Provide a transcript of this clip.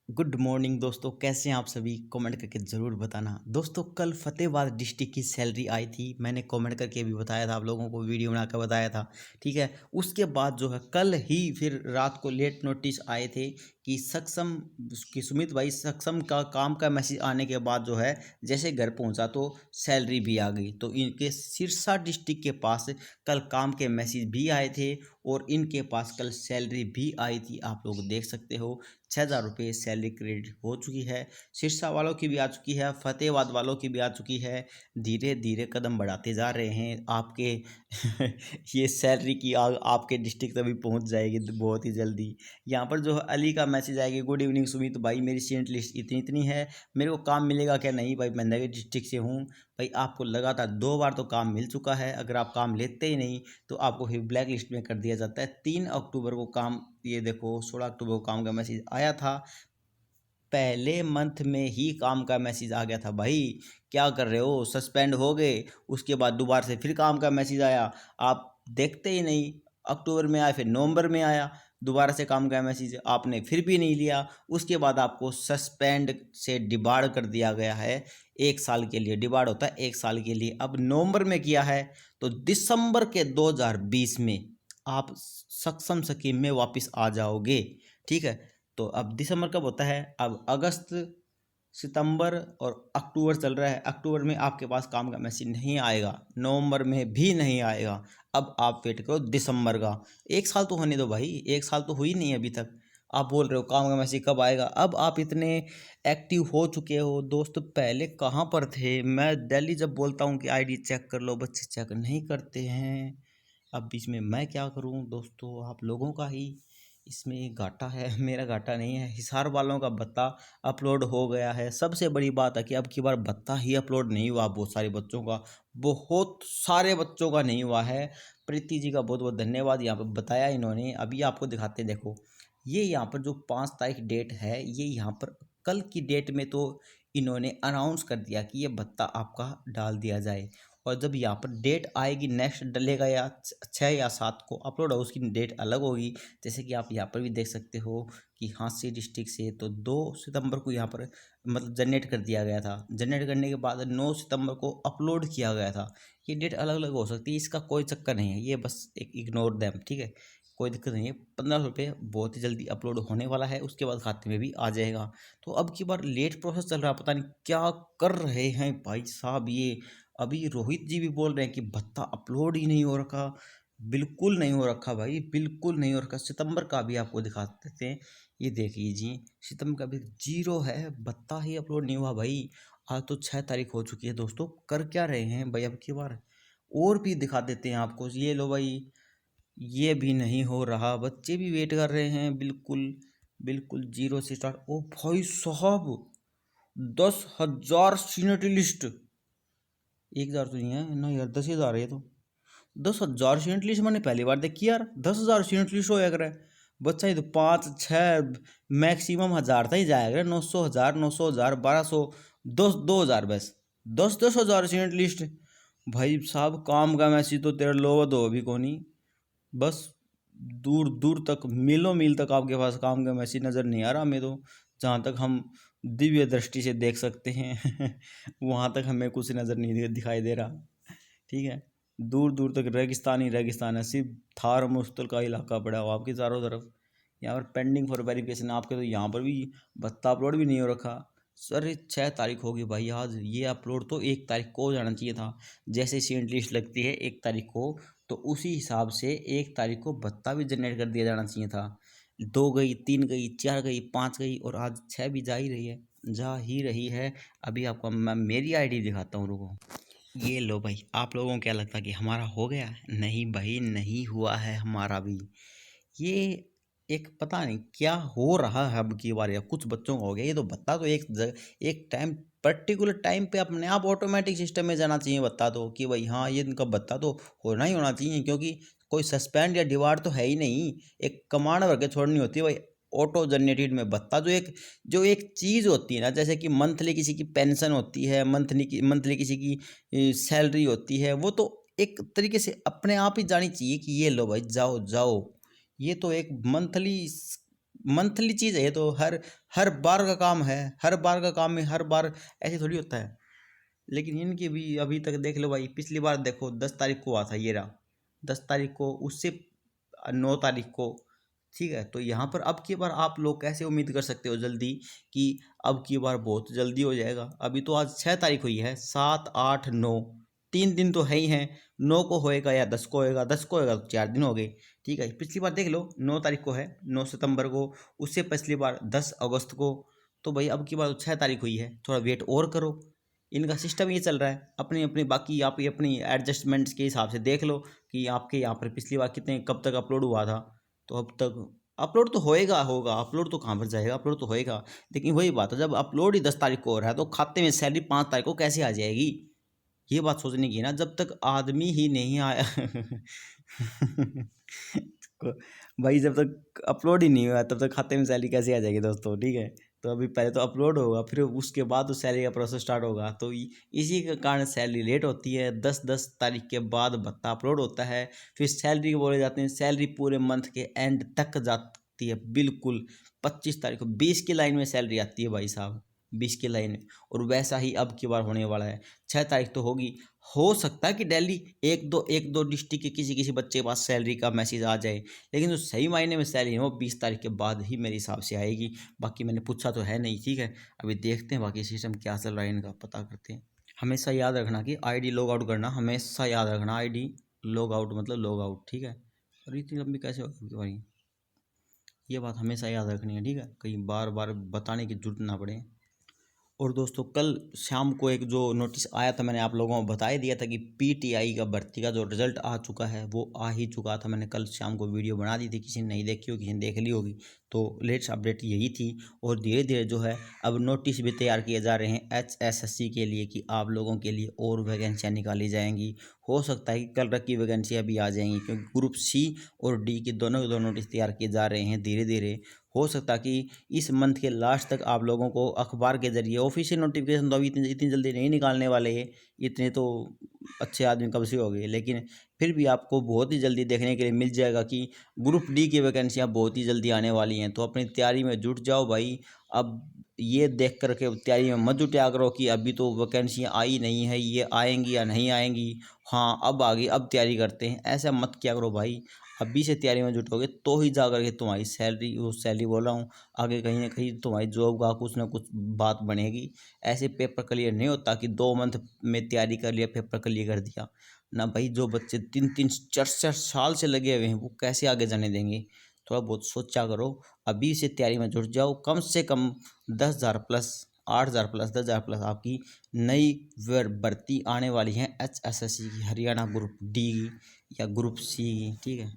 Good morning दोस्तों, कैसे हैं आप सभी? कमेंट करके ज़रूर बताना। दोस्तों, कल फतेहाबाद डिस्ट्रिक्ट की सैलरी आई थी। मैंने कमेंट करके भी बताया था, आप लोगों को वीडियो बनाकर बताया था। ठीक है, उसके बाद जो है कल ही फिर रात को लेट नोटिस आए थे कि सक्षम कि सुमित भाई सक्षम का काम का मैसेज आने के बाद जो है जैसे घर पहुंचा तो सैलरी भी आ गई। तो इनके सिरसा डिस्ट्रिक्ट के पास कल काम के मैसेज भी आए थे और इनके पास कल सैलरी भी आई थी। आप लोग देख सकते हो 6,000 रुपये सैलरी क्रेडिट हो चुकी है। सिरसा वालों की भी आ चुकी है, फतेहाबाद वालों की भी आ चुकी है। धीरे धीरे कदम बढ़ाते जा रहे हैं आपके ये सैलरी की आग आपके डिस्ट्रिक्ट तक भी पहुंच जाएगी बहुत ही जल्दी। यहाँ पर जो है अली का मैसेज आएगा, गुड इवनिंग सुमित भाई, मेरी सीट लिस्ट इतनी इतनी है, मेरे को काम मिलेगा क्या? नहीं भाई, मैं नए डिस्ट्रिक्ट से हूँ। भाई आपको लगातार 2 बार तो काम मिल चुका है, अगर आप काम लेते ही नहीं तो आपको फिर ब्लैक लिस्ट में कर दिया जाता है। 3 अक्टूबर को काम, ये देखो 16 अक्टूबर को काम का मैसेज आया था। पहले मंथ में ही काम का मैसेज आ गया था। भाई क्या कर रहे हो, सस्पेंड हो गए, उसके बाद दोबारा से फिर काम का मैसेज आया, आप देखते ही नहीं। अक्टूबर में आया, फिर नवंबर में आया, दोबारा से काम का मैसेज आपने फिर भी नहीं लिया। उसके बाद आपको सस्पेंड से डिबार कर दिया गया है। 1 साल के लिए डिबार होता है, 1 साल के लिए। अब नवंबर में किया है तो दिसंबर के 2020 में आप सक्षम स्कीम में वापस आ जाओगे। ठीक है, तो अब दिसंबर कब होता है? अब अगस्त, सितंबर और अक्टूबर चल रहा है। अक्टूबर में आपके पास काम का मैसेज नहीं आएगा, नवंबर में भी नहीं आएगा। अब आप वेट करो दिसंबर का। 1 साल तो होने दो भाई, 1 साल तो हुई नहीं अभी तक। आप बोल रहे हो काम का मैसेज कब आएगा? अब आप इतने एक्टिव हो चुके हो दोस्त, पहले कहाँ पर थे? मैं डेली जब बोलता हूँ कि आईडी चेक कर लो, बच्चे चेक नहीं करते हैं। अब बीच में मैं क्या करूं दोस्तों, आप लोगों का ही इसमें घाटा है, मेरा घाटा नहीं है। हिसार वालों का भत्ता अपलोड हो गया है। सबसे बड़ी बात है कि अब की बार भत्ता ही अपलोड नहीं हुआ, बहुत सारे बच्चों का, बहुत सारे बच्चों का नहीं हुआ है। प्रीति जी का बहुत बहुत धन्यवाद, यहाँ पर बताया इन्होंने। अभी आपको दिखाते हैं, देखो ये यहाँ पर जो 5 तारीख डेट है, ये यहाँ पर कल की डेट में तो इन्होंने अनाउंस कर दिया कि ये भत्ता आपका डाल दिया जाए। और जब यहाँ पर डेट आएगी, नेक्स्ट डलेगा या 6 या 7 को अपलोड हो, उसकी डेट अलग होगी। जैसे कि आप यहाँ पर भी देख सकते हो कि हाँसी डिस्ट्रिक्ट से तो 2 सितंबर को यहाँ पर मतलब जनरेट कर दिया गया था। जनरेट करने के बाद 9 सितंबर को अपलोड किया गया था। ये डेट अलग अलग हो सकती है, इसका कोई चक्कर नहीं है, ये बस एक इग्नोर दैम। ठीक है, कोई दिक्कत नहीं है। 1500 रुपये बहुत ही जल्दी अपलोड होने वाला है, उसके बाद खाते में भी आ जाएगा। तो अब की बार लेट प्रोसेस चल रहा है, पता नहीं क्या कर रहे हैं भाई साहब ये। अभी रोहित जी भी बोल रहे हैं कि भत्ता अपलोड ही नहीं हो रखा। बिल्कुल नहीं हो रखा भाई, बिल्कुल नहीं हो रखा। सितंबर का भी आपको दिखा देते हैं, ये देख लीजिए, सितंबर का भी जीरो है, भत्ता ही अपलोड नहीं हुआ भाई। आज तो 6 तारीख हो चुकी है दोस्तों, कर क्या रहे हैं भाई अब की बार? और भी दिखा देते हैं आपको, ये लो भाई, ये भी नहीं हो रहा। बच्चे भी वेट कर रहे हैं, बिल्कुल बिल्कुल जीरो से स्टार्ट। ओ भाई साहब, 10,000 सीनियर लिस्ट। 1,000 तो नहीं है ना यार, 10,000 है ये तो। 10,000 सीनियर लिस्ट मैंने पहली बार देखी यार। 10,000 सीनियर लिस्ट होया करे बच्चा, ये तो 5 6 मैक्सिमम 1,000 तक ही जाया करे। 900 1,000, 900 1,000, 1200, 2,000 बस। 10,000 सीनियर लिस्ट। भाई साहब काम का मैसेज तो तेरा लोग दो अभी को नहीं, बस दूर दूर तक, मीलों मील तक आपके पास काम का मैसेज नज़र नहीं आ रहा हमें तो। जहाँ तक हम दिव्य दृष्टि से देख सकते हैं वहाँ तक हमें कुछ नज़र नहीं दिखाई दे रहा। ठीक है, दूर दूर तक रेगिस्तान ही रेगिस्तान है, सिर्फ थार मुश्तल का इलाका पड़ा हुआ आपकी चारों तरफ। यहाँ पर पेंडिंग फॉर वेरिफिकेशन आपके, तो यहाँ पर भी भत्ता अपलोड भी नहीं हो रखा। सर 6 तारीख होगी भाई आज, ये अपलोड तो 1 तारीख को हो जाना चाहिए था। जैसे सीट लिस्ट लगती है 1 तारीख को, तो उसी हिसाब से 1 तारीख को भत्ता भी जनरेट कर दिया जाना चाहिए था। 2 गई, 3 गई, 4 गई, 5 गई, और आज 6 भी जा ही रही है, जा ही रही है। अभी आपको मैं मेरी आईडी दिखाता हूँ, रुको। ये लो भाई, आप लोगों को क्या लगता है कि हमारा हो गया? नहीं भाई, नहीं हुआ है हमारा भी। ये एक पता नहीं क्या हो रहा है अब की बार, या कुछ बच्चों का हो गया। ये तो बता दो एक टाइम, पर्टिकुलर टाइम पे अपने आप ऑटोमेटिक सिस्टम में जाना चाहिए। बता दो कि भाई हाँ, ये इनका बता तो होना ही होना चाहिए, क्योंकि कोई सस्पेंड या डिवार्ड तो है ही नहीं। एक कमांड भर के छोड़नी होती है भाई, ऑटो जनरेटेड में बता। जो एक चीज़ होती है ना, जैसे कि मंथली किसी की पेंशन होती है, मंथली किसी की सैलरी होती है, वो तो एक तरीके से अपने आप ही जानी चाहिए कि ये लो भाई, जाओ जाओ। ये तो एक मंथली मंथली चीज़ है ये तो, हर हर बार का काम है, हर बार का काम में हर बार ऐसे थोड़ी होता है। लेकिन इनकी भी अभी तक देख लो भाई, पिछली बार देखो 10 तारीख को हुआ था, ये रहा 10 तारीख को, उससे 9 तारीख को। ठीक है, तो यहाँ पर अब की बार आप लोग कैसे उम्मीद कर सकते हो जल्दी कि अब की बार बहुत जल्दी हो जाएगा। अभी तो आज 6 तारीख हुई है, 7, 8, 9, 3 दिन तो है ही हैं। 9 को होएगा या 10 को होएगा, 10 को होएगा तो 4 दिन हो गए। ठीक है, पिछली बार देख लो 9 तारीख को है, 9 सितंबर को, उससे पिछली बार 10 अगस्त को। तो भाई अब की बार तो 6 तारीख हुई है, थोड़ा वेट और करो। इनका सिस्टम ये चल रहा है, अपनी अपनी बाकी आप ये अपनी एडजस्टमेंट्स के हिसाब से देख लो कि आपके यहाँ पर पिछली बार कितने कब तक अपलोड हुआ था। तो अब तक अपलोड तो होएगा, होगा अपलोड, तो कहाँ पर जाएगा, अपलोड तो होएगा। लेकिन वही बात है, जब अपलोड ही 10 तारीख को हो रहा है तो खाते में सैलरी 5 तारीख को कैसे आ जाएगी। ये बात सोचने की है ना, जब तक आदमी ही नहीं आया भाई जब तक अपलोड ही नहीं हुआ तब तक खाते में सैलरी कैसे आ जाएगी दोस्तों। ठीक है, तो अभी पहले तो अपलोड होगा, फिर उसके बाद तो सैलरी का प्रोसेस स्टार्ट होगा। तो इसी के कारण सैलरी लेट होती है। 10 तारीख के बाद भत्ता अपलोड होता है, फिर सैलरी बोले जाते हैं। सैलरी पूरे मंथ के एंड तक जाती है, बिल्कुल 25 तारीख को 20 की लाइन में सैलरी आती है भाई साहब, 20 की लाइन में। और वैसा ही अब की बार होने वाला है, 6 तारीख तो होगी। हो सकता है कि डेली एक दो डिस्ट्रिक्ट के किसी किसी बच्चे के पास सैलरी का मैसेज आ जाए, लेकिन जो सही मायने में सैलरी है वो 20 तारीख के बाद ही मेरे हिसाब से आएगी। बाकी मैंने पूछा तो है नहीं। ठीक है, अभी देखते हैं बाकी सिस्टम क्या चल रहा है इनका, पता करते हैं। हमेशा याद रखना कि आईडी लॉग आउट करना, हमेशा याद रखना आईडी लॉग आउट मतलब लॉग आउट। ठीक है, और इतनी लंबी कैसे होगी भाई, ये बात हमेशा याद रखनी है। ठीक है, कहीं बार बार बताने की जरूरत ना पड़े। और दोस्तों कल शाम को एक जो नोटिस आया था, मैंने आप लोगों को बता ही दिया था कि पीटीआई का भर्ती का जो रिजल्ट आ चुका है वो आ ही चुका था। मैंने कल शाम को वीडियो बना दी थी, किसी ने नहीं देखी हो, किसी ने देख ली होगी। तो लेटेस्ट अपडेट यही थी। और धीरे धीरे जो है अब नोटिस भी तैयार किए जा रहे हैं HSSC के लिए कि आप लोगों के लिए और वैकेंसियाँ निकाली जाएंगी। हो सकता है कि कल तक की वैकेंसियाँ भी आ जाएंगी, क्योंकि ग्रुप C और D के दोनों के दो नोटिस तैयार किए जा रहे हैं धीरे धीरे। हो सकता है कि इस मंथ के लास्ट तक आप लोगों को अखबार के जरिए, ऑफिशियल नोटिफिकेशन तो अभी इतनी जल्दी नहीं निकालने वाले हैं, इतने तो अच्छे आदमी कब से हो गए। लेकिन फिर भी आपको बहुत ही जल्दी देखने के लिए मिल जाएगा कि ग्रुप D की वैकेंसियाँ बहुत ही जल्दी आने वाली हैं। तो अपनी तैयारी में जुट जाओ भाई। अब ये देख करके तैयारी में मत जुटा करो कि अभी तो वैकेंसियाँ आई नहीं है, ये आएंगी या नहीं आएंगी, हाँ अब आ गई अब तैयारी करते हैं, ऐसा मत किया करो भाई। अभी से तैयारी में जुटोगे तो ही जा करके तुम्हारी सैलरी, वो सैलरी बोल रहा हूँ, आगे कहीं ना कहीं तुम्हारी जॉब का कुछ ना कुछ बात बनेगी। ऐसे पेपर क्लियर नहीं होता कि 2 मंथ में तैयारी कर लिया पेपर क्लियर कर दिया ना भाई। जो बच्चे 3-3 4-4 साल से लगे हुए हैं वो कैसे आगे जाने देंगे। थोड़ा बहुत सोचा करो, अभी से तैयारी में जुट जाओ। कम से कम 10,000 प्लस, 8,000 प्लस, 10,000 प्लस आपकी नई भर्ती आने वाली है HSSC की, हरियाणा ग्रुप D या ग्रुप C की। ठीक है।